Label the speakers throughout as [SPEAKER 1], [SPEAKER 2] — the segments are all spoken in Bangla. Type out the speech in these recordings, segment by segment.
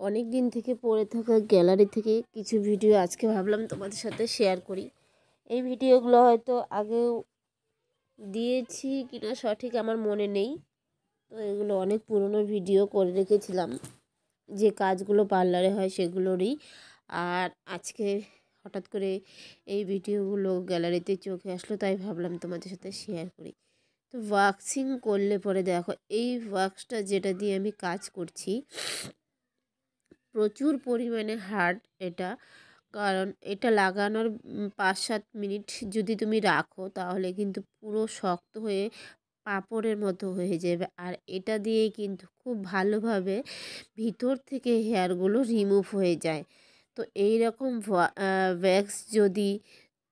[SPEAKER 1] অনেক দিন থেকে পড়ে থাকা গ্যালারি থেকে কিছু ভিডিও আজকে ভাবলাম তোমাদের সাথে শেয়ার করি। এই ভিডিওগুলো হয়তো আগেও দিয়েছি কিনা সঠিক আমার মনে নেই, তো এগুলো অনেক পুরনো ভিডিও করে রেখেছিলাম, যে কাজগুলো পার্লারে হয় সেগুলোরই। আর আজকে হঠাৎ করে এই ভিডিওগুলো গ্যালারিতে চোখে আসলো, তাই ভাবলাম তোমাদের সাথে শেয়ার করি। তো ওয়াক্সিং করলে পরে দেখো, এই ওয়াক্সটা যেটা দিয়ে আমি কাজ করছি প্রচুর পরিমাণে হার্ড এটা, কারণ এটা লাগানোর 5-7 মিনিট যদি তুমি রাখো তাহলে কিন্তু পুরো শক্ত হয়ে পাঁপড়ের মতো হয়ে যাবে। আর এটা দিয়ে কিন্তু খুব ভালোভাবে ভিতর থেকে হেয়ারগুলো রিমুভ হয়ে যায়। তো এই রকম ওয়্যাক্স যদি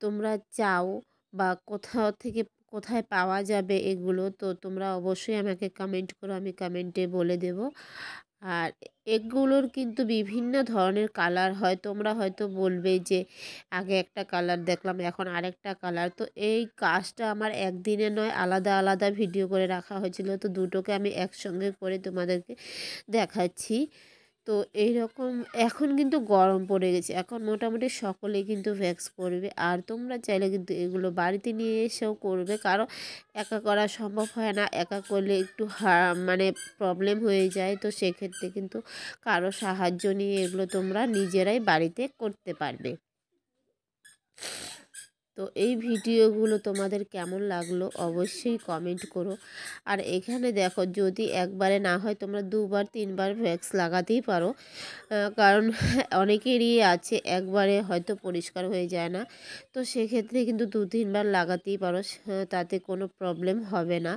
[SPEAKER 1] তোমরা চাও বা কোথাও থেকে কোথায় পাওয়া যাবে এগুলো, তো তোমরা অবশ্যই আমাকে কমেন্ট করো, আমি কমেন্টে বলে দেব। আর এগুলোর কিন্তু বিভিন্ন ধরনের কালার হয়, তোমরা হয়তো বলবে যে আগে একটা কালার দেখলাম এখন আরেকটা কালার। তো এই কাজটা আমার একদিনে নয়, আলাদা আলাদা ভিডিও করে রাখা হয়েছিল, তো দুটোকে আমি একসঙ্গে করে তোমাদেরকে দেখাচ্ছি। তো এই রকম এখন কিন্তু গরম পড়ে গেছে, এখন মোটামুটি সকলেই কিন্তু ভ্যাক্স করবে। আর তোমরা চাইলে কিন্তু এগুলো বাড়িতে নিয়ে এসেও করবে, কারণ একা করা সম্ভব হয় না, একা করলে একটু মানে প্রবলেম হয়ে যায়। তো সেক্ষেত্রে কিন্তু কারো সাহায্য নিয়ে এগুলো তোমরা নিজেরাই বাড়িতে করতে পারবে। তো এই ভিডিওগুলো তোমাদের কেমন লাগলো অবশ্যই কমেন্ট করো। আর এখানে দেখো, যদি একবারে না হয় তোমরা 2-3 বার ভ্যাক্স লাগাতেই পারো, কারণ অনেকেরই আছে একবারে হয়তো পরিষ্কার হয়ে যায় না। তো সেক্ষেত্রে কিন্তু 2-3 বার লাগাতেই পারো, তাতে কোনো প্রবলেম হবে না।